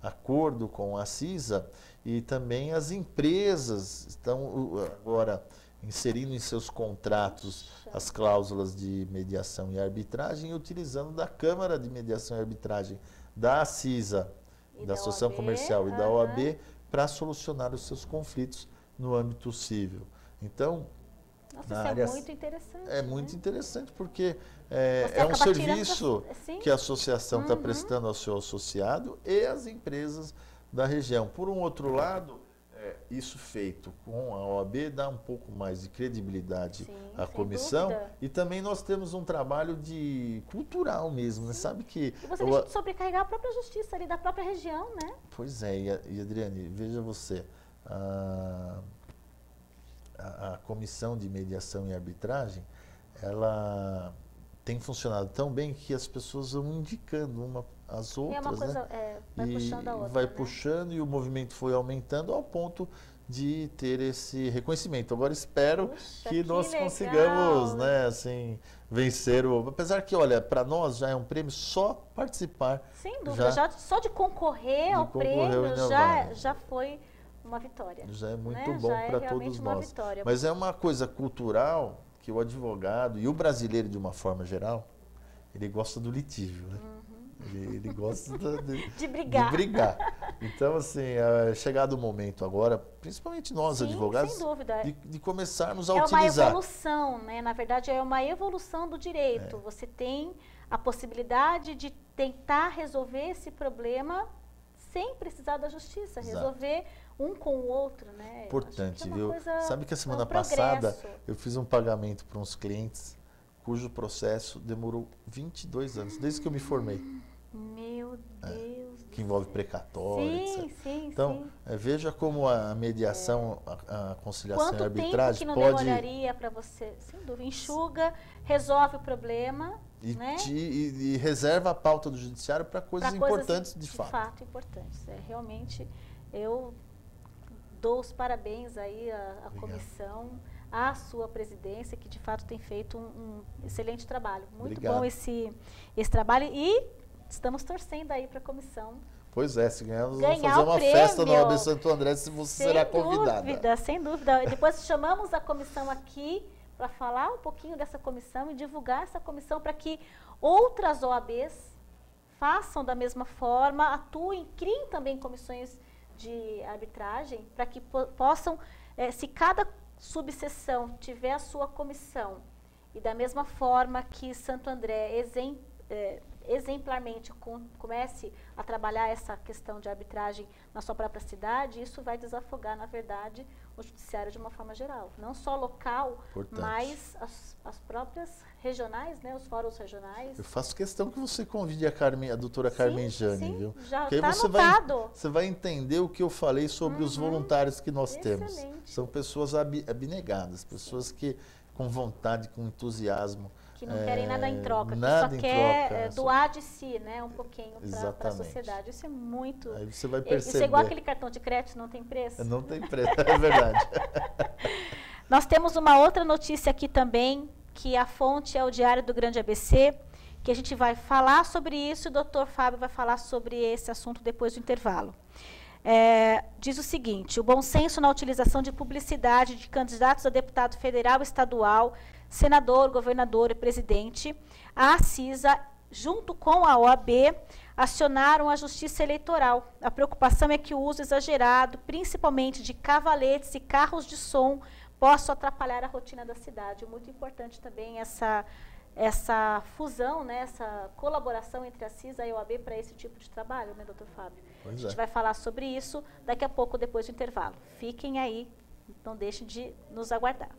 acordo com a CISA, e também as empresas estão agora inserindo em seus contratos as cláusulas de mediação e arbitragem e utilizando da Câmara de Mediação e Arbitragem da CISA, da Associação Comercial e da OAB, para solucionar os seus conflitos no âmbito civil. Então, nossa, isso área, é muito interessante. É muito interessante porque é um serviço que a associação está prestando ao seu associado e às empresas da região. Por um outro lado, isso feito com a OAB dá um pouco mais de credibilidade à comissão. E também nós temos um trabalho de cultural mesmo, né? Sabe que... E você deixa de sobrecarregar a própria justiça ali da própria região, né? Pois é, e Adriane, veja você, a Comissão de Mediação e Arbitragem, ela tem funcionado tão bem que as pessoas vão indicando uma às outras, uma coisa, né? Vai puxando a outra, vai né? puxando e o movimento foi aumentando ao ponto de ter esse reconhecimento. Agora espero que nós consigamos, né, assim, vencer apesar que, olha, para nós já é um prêmio só participar. Sem dúvida, já só de concorrer ao prêmio já foi uma vitória. Já é muito né? bom para todos nós. Vitória. Mas é uma coisa cultural que o advogado e o brasileiro, de uma forma geral, ele gosta do litígio, né? Ele gosta de brigar. Então, assim, é chegado o momento agora, principalmente nós, advogados, sem dúvida. De começarmos a É utilizar. uma evolução, né? Na verdade, é uma evolução do direito. Você tem a possibilidade de tentar resolver esse problema sem precisar da justiça, resolver um com o outro, né? Importante, viu? Sabe que a semana passada eu fiz um pagamento para uns clientes cujo processo demorou 22 anos, desde que eu me formei. Meu Deus. Que envolve precatório, etc. Sim, então, veja como a mediação, a conciliação e a arbitragem tempo que não demoraria para você, sem dúvida, enxuga, resolve o problema, né? E reserva a pauta do judiciário para coisas importantes de fato. De fato importantes. Realmente, eu dou os parabéns aí à comissão, à sua presidência, que de fato tem feito um excelente trabalho. Muito bom esse trabalho e estamos torcendo aí para a comissão. Pois é, se ganharmos, vamos fazer uma festa no OAB Santo André, se você será convidada. Sem dúvida. Depois chamamos a comissão aqui para falar um pouquinho dessa comissão e divulgar essa comissão para que outras OABs façam da mesma forma, atuem, criem também comissões de arbitragem para que possam, se cada subseção tiver a sua comissão e da mesma forma que Santo André exemplarmente comece a trabalhar essa questão de arbitragem na sua própria cidade, isso vai desafogar, na verdade, o judiciário de uma forma geral. Não só local, mas as próprias regionais, né, os fóruns regionais. Eu faço questão que você convide a doutora Carmen Jane, viu? Já está anotado. Você vai entender o que eu falei sobre os voluntários que nós temos. São pessoas abnegadas, pessoas que com vontade, com entusiasmo. Que não querem nada em troca, que só quer doar de si, né, um pouquinho para a sociedade. Isso é muito... Aí você vai perceber. Isso é igual aquele cartão de crédito, não tem preço? Não tem preço, é verdade. Nós temos uma outra notícia aqui também, que a fonte é o Diário do Grande ABC, que a gente vai falar sobre isso e o doutor Fábio vai falar sobre esse assunto depois do intervalo. Diz o seguinte: o bom senso na utilização de publicidade de candidatos a deputado federal, estadual, senador, governador e presidente, a CISA, junto com a OAB, acionaram a Justiça Eleitoral. A preocupação é que o uso exagerado, principalmente de cavaletes e carros de som, possa atrapalhar a rotina da cidade. Muito importante também essa fusão, né, essa colaboração entre a CISA e a OAB para esse tipo de trabalho, né, doutor Fábio? A gente vai falar sobre isso daqui a pouco, depois do intervalo. Fiquem aí, não deixem de nos aguardar.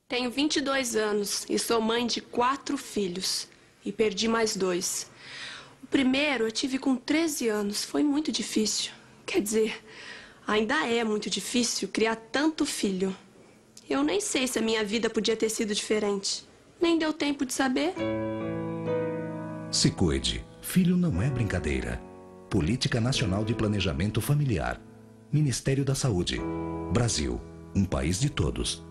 Tenho 22 anos e sou mãe de 4 filhos. E perdi mais 2. O primeiro eu tive com 13 anos. Foi muito difícil. Quer dizer, ainda é muito difícil criar tanto filho. Eu nem sei se a minha vida podia ter sido diferente. Nem deu tempo de saber. Se cuide. Filho não é brincadeira. Política Nacional de Planejamento Familiar. Ministério da Saúde. Brasil, um país de todos.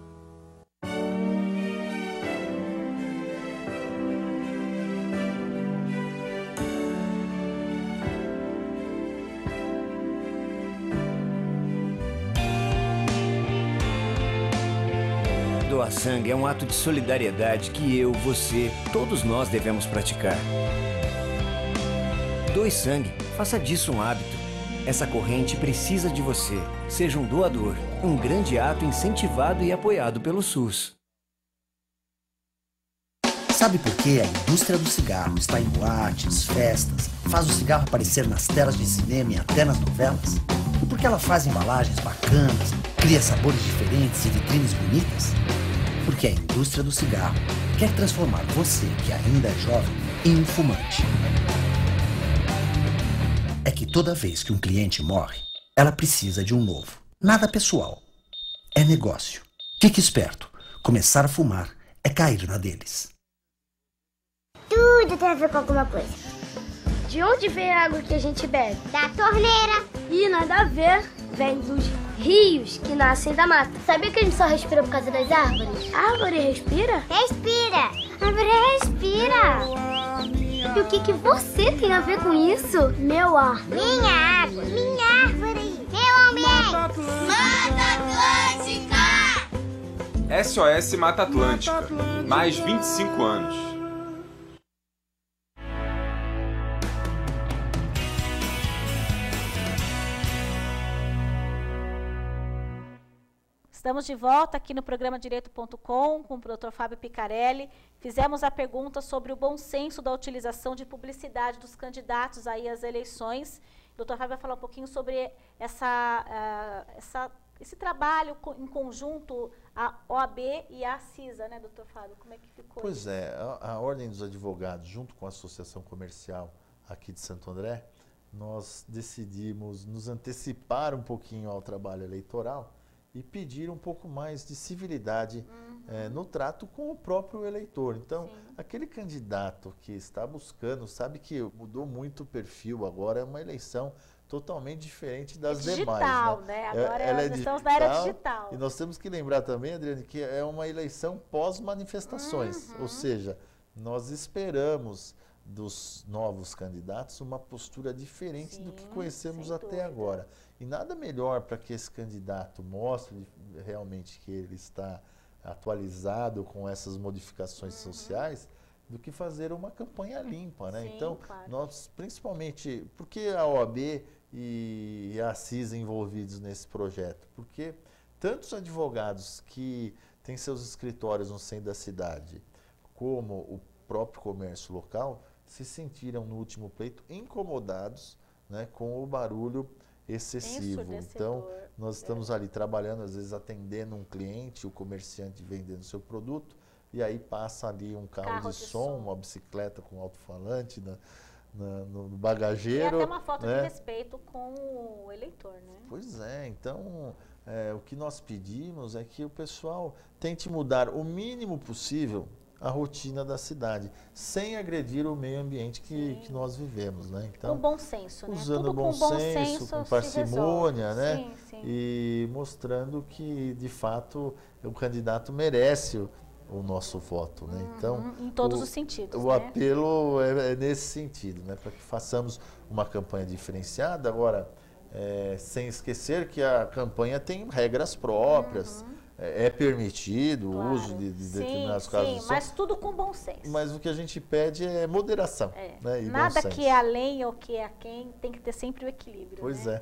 Doar sangue é um ato de solidariedade que eu, você, todos nós devemos praticar. Doe sangue, faça disso um hábito. Essa corrente precisa de você. Seja um doador. Um grande ato incentivado e apoiado pelo SUS. Sabe por que a indústria do cigarro está em boates, festas, faz o cigarro aparecer nas telas de cinema e até nas novelas? E por que ela faz embalagens bacanas, cria sabores diferentes e vitrines bonitas? Porque a indústria do cigarro quer transformar você, que ainda é jovem, em um fumante. É que toda vez que um cliente morre, ela precisa de um novo. Nada pessoal. É negócio. Fique esperto. Começar a fumar é cair na deles. Tudo tem a ver com alguma coisa. De onde vem a água que a gente bebe? Da torneira. E nada a ver. Vem dos rios que nascem da mata. Sabia que a gente só respira por causa das árvores? A árvore respira? Respira. A árvore respira. E o que você tem a ver com isso? Meu ar. Minha água. Minha árvore. Meu ambiente. Mata Atlântica! SOS Mata Atlântica. Mais 25 anos. Estamos de volta aqui no programa Direito.com com o Dr. Fábio Picarelli. Fizemos a pergunta sobre o bom senso da utilização de publicidade dos candidatos aí às eleições. O Dr. Fábio vai falar um pouquinho sobre esse trabalho em conjunto, a OAB e a CISA, né, Dr. Fábio? Como é que ficou? Pois é, a Ordem dos Advogados, junto com a Associação Comercial aqui de Santo André, nós decidimos nos antecipar um pouquinho ao trabalho eleitoral e pedir um pouco mais de civilidade no trato com o próprio eleitor. Então, aquele candidato que está buscando, sabe que mudou muito o perfil, agora é uma eleição totalmente diferente das digital, demais. Né? Agora nós estamos na era digital. E nós temos que lembrar também, Adriane, que é uma eleição pós-manifestações, ou seja, nós esperamos dos novos candidatos uma postura diferente do que conhecemos até agora. E nada melhor para que esse candidato mostre realmente que ele está atualizado com essas modificações sociais do que fazer uma campanha limpa, né? Então, nós principalmente, por que a OAB e a CISA envolvidos nesse projeto? Porque tantos advogados que têm seus escritórios no centro da cidade, como o próprio comércio local, se sentiram no último pleito incomodados, né, com o barulho excessivo. Então, nós estamos ali trabalhando, às vezes atendendo um cliente, o comerciante vendendo seu produto, e aí passa ali um carro de som, uma bicicleta com alto-falante no bagageiro. E até uma falta de respeito com o eleitor, né? Pois é, então o que nós pedimos é que o pessoal tente mudar o mínimo possível a rotina da cidade, sem agredir o meio ambiente que nós vivemos, né? Então, com bom senso, né? Usando tudo bom senso, com parcimônia, né? E mostrando que, de fato, o candidato merece o nosso voto, né? Então, em todos os sentidos. O apelo é nesse sentido, né? Para que façamos uma campanha diferenciada. Agora, sem esquecer que a campanha tem regras próprias. É permitido o uso de determinados casos de som. Mas tudo com bom senso. Mas o que a gente pede é moderação. Né, e nada que é além ou que é aquém, tem que ter sempre o equilíbrio. Pois né?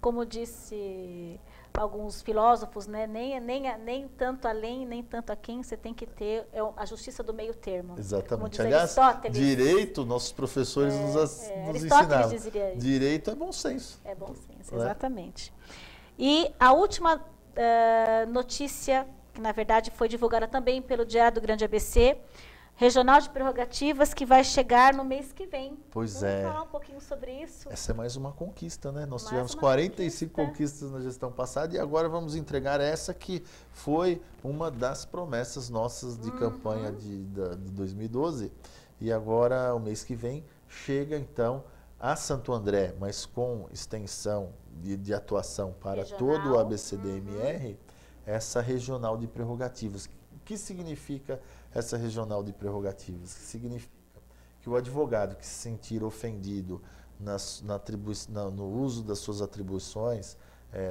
Como disse alguns filósofos, né? nem tanto além, nem tanto aquém, você tem que ter a justiça do meio termo. Exatamente. Aliás, direito, nossos professores nos ensinavam. Direito é bom senso. É bom senso, exatamente. E a última notícia, que na verdade foi divulgada também pelo Diário do Grande ABC, Regional de Prerrogativas, que vai chegar no mês que vem. Pois Vamos falar um pouquinho sobre isso? Essa é mais uma conquista, né? Nós tivemos 45 conquistas na gestão passada e agora vamos entregar essa que foi uma das promessas nossas de campanha de 2012. E agora, o mês que vem, chega então a Santo André, mas com extensão de atuação para regional. todo o ABCDMR, essa regional de prerrogativas. O que significa essa regional de prerrogativas? Significa que o advogado que se sentir ofendido no uso das suas atribuições,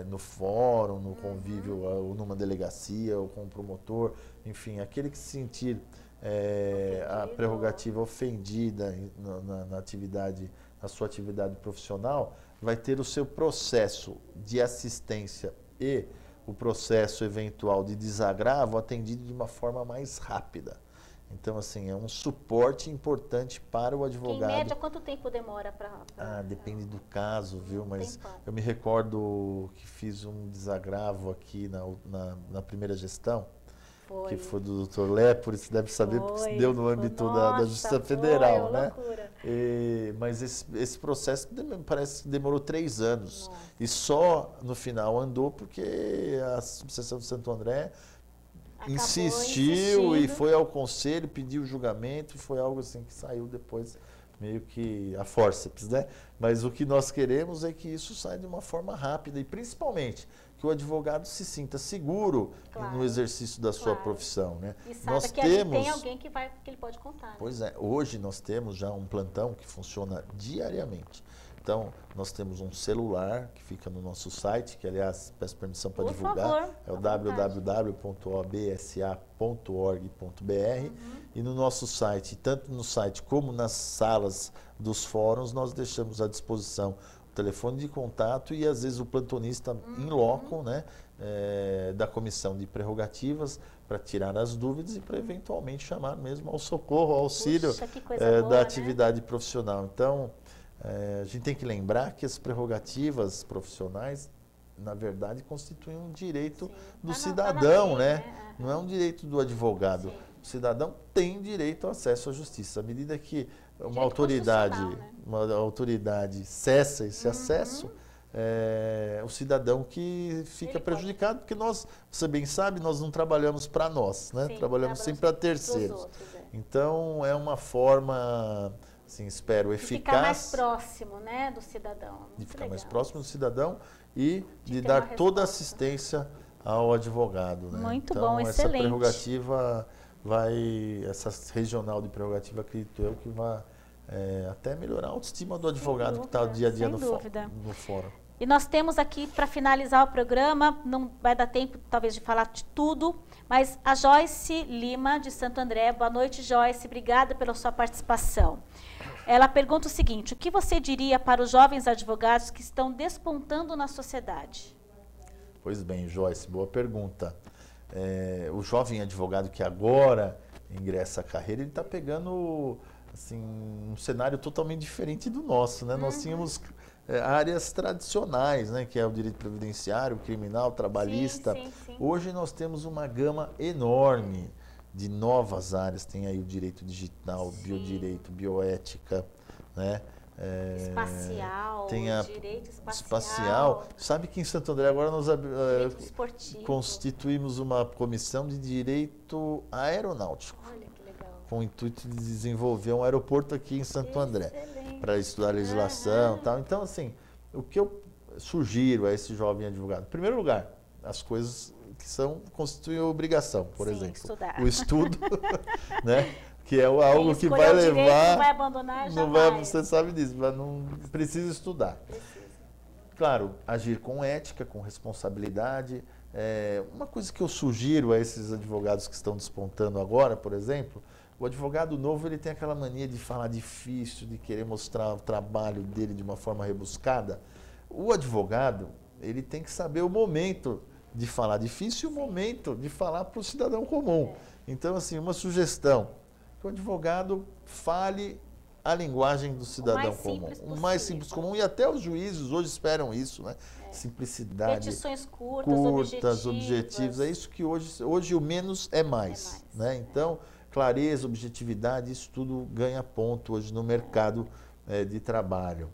no fórum, no convívio, ou numa delegacia, ou com o promotor, enfim, aquele que se sentir a prerrogativa ofendida na sua atividade profissional, vai ter o seu processo de assistência e o processo eventual de desagravo atendido de uma forma mais rápida. Então, assim, é um suporte importante para o advogado. Em média, quanto tempo demora para... depende do caso, viu? Mas eu me recordo que fiz um desagravo aqui na primeira gestão, que foi do Dr. Lepore, você deve saber, porque se deu no âmbito da Justiça Federal, né? Mas esse processo parece que demorou 3 anos. Nossa. E só no final andou porque a subseção de Santo André insistiu e foi ao conselho, pediu o julgamento, e foi algo assim que saiu depois meio que a fórceps, né? Mas o que nós queremos é que isso saia de uma forma rápida e principalmente que o advogado se sinta seguro no exercício da sua profissão, né? E saiba que ali tem alguém que ele pode contar. Né? Pois é, hoje nós temos já um plantão que funciona diariamente. Então, nós temos um celular que fica no nosso site, que, aliás, peço permissão para divulgar, é o www.obsa.org.br. E no nosso site, tanto no site como nas salas dos fóruns, nós deixamos à disposição o telefone de contato e, às vezes, o plantonista in loco, né, da comissão de prerrogativas, para tirar as dúvidas e para, eventualmente, chamar mesmo ao socorro, ao auxílio da atividade profissional. Então, a gente tem que lembrar que as prerrogativas profissionais, na verdade, constituem um direito do cidadão, né? Não é um direito do advogado. Sim. O cidadão tem direito ao acesso à justiça. À medida que uma autoridade cessa esse acesso, o cidadão que fica prejudicado, porque nós, você bem sabe, nós não trabalhamos para nós, né? Sim, trabalhamos sempre para terceiros. Outros, Então, é uma forma... Assim, espero eficaz. De ficar mais próximo, né, do cidadão. De ficar mais próximo do cidadão e de dar toda a assistência ao advogado. Né? Muito então, bom, excelente. Essa prerrogativa essa regional de prerrogativa, acredito eu, que vai até melhorar a autoestima do advogado que está dia a dia no fórum. E nós temos aqui, para finalizar o programa, não vai dar tempo talvez de falar de tudo, mas a Joyce Lima, de Santo André. Boa noite, Joyce, obrigada pela sua participação. Ela pergunta o seguinte: o que você diria para os jovens advogados que estão despontando na sociedade? Pois bem, Joyce, boa pergunta. O jovem advogado que agora ingressa a carreira, ele está pegando assim, um cenário totalmente diferente do nosso, né? Nós tínhamos áreas tradicionais, né? Que é o direito previdenciário, criminal, trabalhista. Sim. Hoje nós temos uma gama enorme de novas áreas. Tem aí o direito digital, biodireito, bioética, né? Espacial, tem direito espacial. Sabe que em Santo André agora nós constituímos uma comissão de direito aeronáutico. Olha que legal. Com o intuito de desenvolver um aeroporto aqui em Santo André, para estudar a legislação e tal. Então, assim, o que eu sugiro a esse jovem advogado? Em primeiro lugar, as coisas que constituem obrigação, por exemplo. Estudar. O estudo, né? Que é algo que vai levar... Não vai abandonar jamais. Você sabe disso, mas não precisa estudar. Claro, agir com ética, com responsabilidade. Uma coisa que eu sugiro a esses advogados que estão despontando agora, por exemplo, o advogado novo, ele tem aquela mania de falar difícil, de querer mostrar o trabalho dele de uma forma rebuscada. O advogado, ele tem que saber o momento de falar difícil e o momento de falar para o cidadão comum. Então, assim, uma sugestão, que o advogado fale a linguagem do cidadão comum. O mais simples comum, e até os juízes hoje esperam isso, né? Simplicidade. Petições curtas, objetivas. É isso que hoje o menos é mais. Né? Então, clareza, objetividade, isso tudo ganha ponto hoje no mercado de trabalho.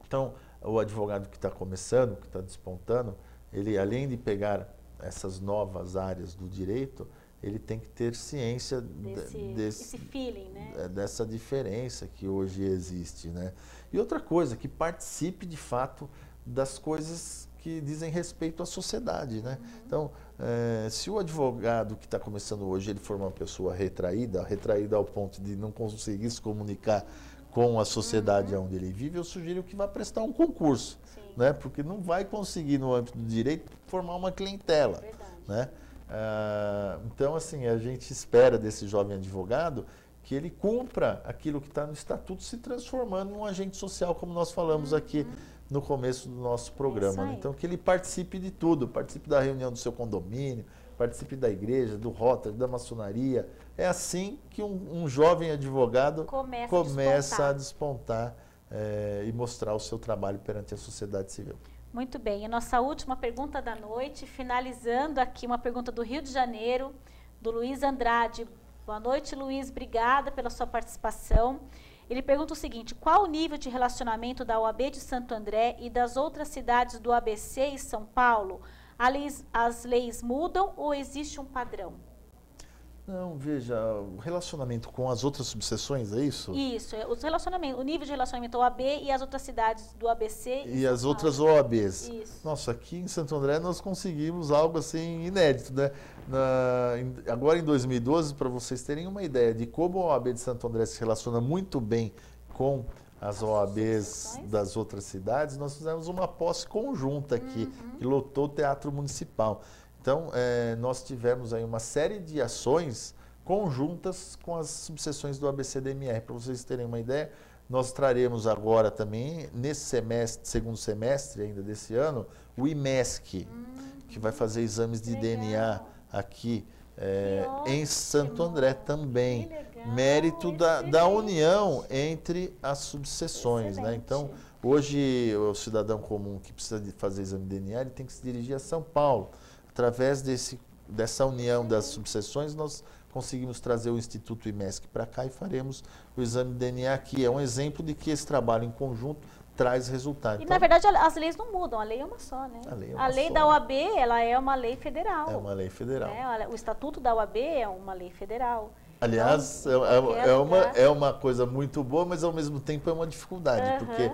Então, o advogado que está começando, que está despontando, ele, além de pegar essas novas áreas do direito, ele tem que ter ciência esse feeling, né? Dessa diferença que hoje existe, né? E outra coisa, que participe de fato das coisas que dizem respeito à sociedade, né? Então, se o advogado que está começando hoje, ele for uma pessoa retraída ao ponto de não conseguir se comunicar com a sociedade onde ele vive, eu sugiro que vá prestar um concurso, né? Porque não vai conseguir, no âmbito do direito, formar uma clientela, né? Então, assim, a gente espera desse jovem advogado que ele cumpra aquilo que está no estatuto, se transformando num agente social, como nós falamos aqui no começo do nosso programa. Né? Então, que ele participe de tudo, participe da reunião do seu condomínio, participe da igreja, do Rotary, da maçonaria. É assim que um jovem advogado começa a despontar e mostrar o seu trabalho perante a sociedade civil. Muito bem. A nossa última pergunta da noite, finalizando aqui uma pergunta do Rio de Janeiro, do Luiz Andrade. Boa noite, Luiz. Obrigada pela sua participação. Ele pergunta o seguinte: qual o nível de relacionamento da OAB de Santo André e das outras cidades do ABC e São Paulo? As leis mudam ou existe um padrão? Não, veja, o relacionamento com as outras subseções, é isso? Isso, o nível de relacionamento OAB e as outras cidades do ABC e as outras OABs. Isso. Nossa, aqui em Santo André nós conseguimos algo assim inédito, né? Agora em 2012, para vocês terem uma ideia de como a OAB de Santo André se relaciona muito bem com as OABs das outras cidades, nós fizemos uma posse conjunta aqui, que lotou o Teatro Municipal. Então, nós tivemos aí uma série de ações conjuntas com as subseções do ABCDMR. Para vocês terem uma ideia, nós traremos agora também, nesse semestre, segundo semestre ainda desse ano, o IMESC, que vai fazer exames de DNA aqui em Santo André também. Mérito da união entre as subseções, né? Então, hoje, o cidadão comum que precisa de fazer exame de DNA, ele tem que se dirigir a São Paulo. Através dessa união das subseções, nós conseguimos trazer o Instituto IMESC para cá e faremos o exame de DNA aqui. É um exemplo de que esse trabalho em conjunto traz resultado. E, então, na verdade, as leis não mudam, a lei é uma só, né? A lei da OAB, ela é uma lei federal. É uma lei federal. Né? O Estatuto da OAB é uma lei federal. Aliás, então, é uma coisa muito boa, mas ao mesmo tempo é uma dificuldade, porque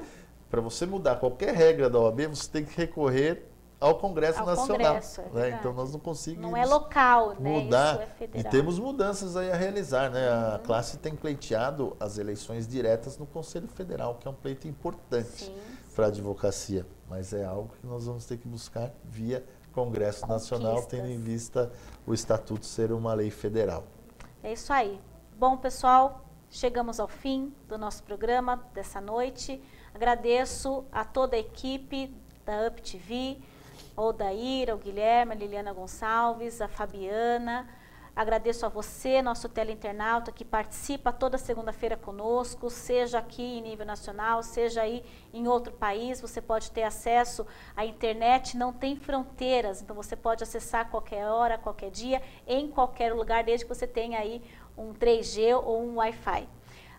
para você mudar qualquer regra da OAB, você tem que recorrer ao Congresso Nacional. Né? Então nós não conseguimos. Não é local, mudar, né? Isso é federal. E temos mudanças aí a realizar, né? A classe tem pleiteado as eleições diretas no Conselho Federal, que é um pleito importante para a advocacia. Mas é algo que nós vamos ter que buscar via Congresso Nacional, tendo em vista o Estatuto ser uma lei federal. É isso aí. Bom, pessoal, chegamos ao fim do nosso programa dessa noite. Agradeço a toda a equipe da UpTV, ao Odair, ao Guilherme, a Liliana Gonçalves, a Fabiana. Agradeço a você, nosso teleinternauta, que participa toda segunda-feira conosco, seja aqui em nível nacional, seja aí em outro país. Você pode ter acesso à internet, não tem fronteiras, então você pode acessar a qualquer hora, qualquer dia, em qualquer lugar, desde que você tenha aí um 3G ou um Wi-Fi.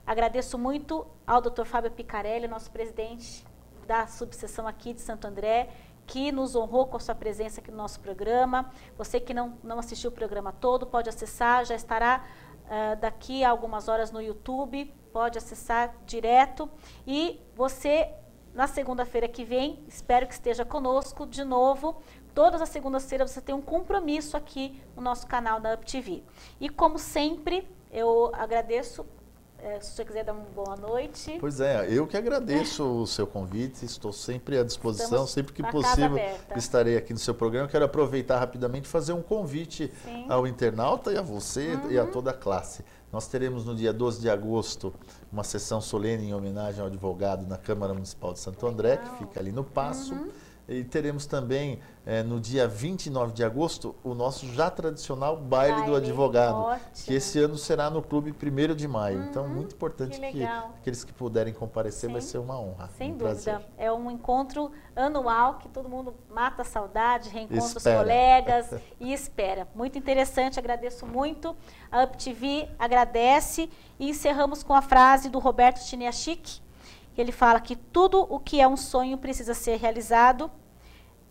Agradeço muito ao Dr. Fábio Picarelli, nosso presidente da subseção aqui de Santo André, que nos honrou com a sua presença aqui no nosso programa. Você que não assistiu o programa todo, pode acessar, já estará daqui a algumas horas no YouTube, pode acessar direto. E você, na segunda-feira que vem, espero que esteja conosco de novo. Todas as segundas-feiras você tem um compromisso aqui no nosso canal da UpTV. E como sempre, eu agradeço. Se você quiser dar uma boa noite. Pois é, eu que agradeço o seu convite, estou sempre à disposição, sempre que possível estarei aqui no seu programa. Quero aproveitar rapidamente e fazer um convite ao internauta e a você e a toda a classe. Nós teremos no dia 12 de agosto uma sessão solene em homenagem ao advogado na Câmara Municipal de Santo André, que fica ali no Paço. E teremos também, no dia 29 de agosto, o nosso já tradicional baile do advogado, que esse ano será no Clube 1º de Maio. Então, muito importante que aqueles que puderem comparecer, vai ser uma honra. Sem dúvida. É um encontro anual que todo mundo mata a saudade, reencontra os colegas e espera. Muito interessante, agradeço muito. A UpTV agradece e encerramos com a frase do Roberto Chiniachik. Ele fala que tudo o que é um sonho precisa ser realizado.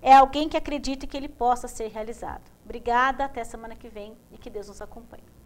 é alguém que acredita que ele possa ser realizado. Obrigada, até semana que vem e que Deus nos acompanhe.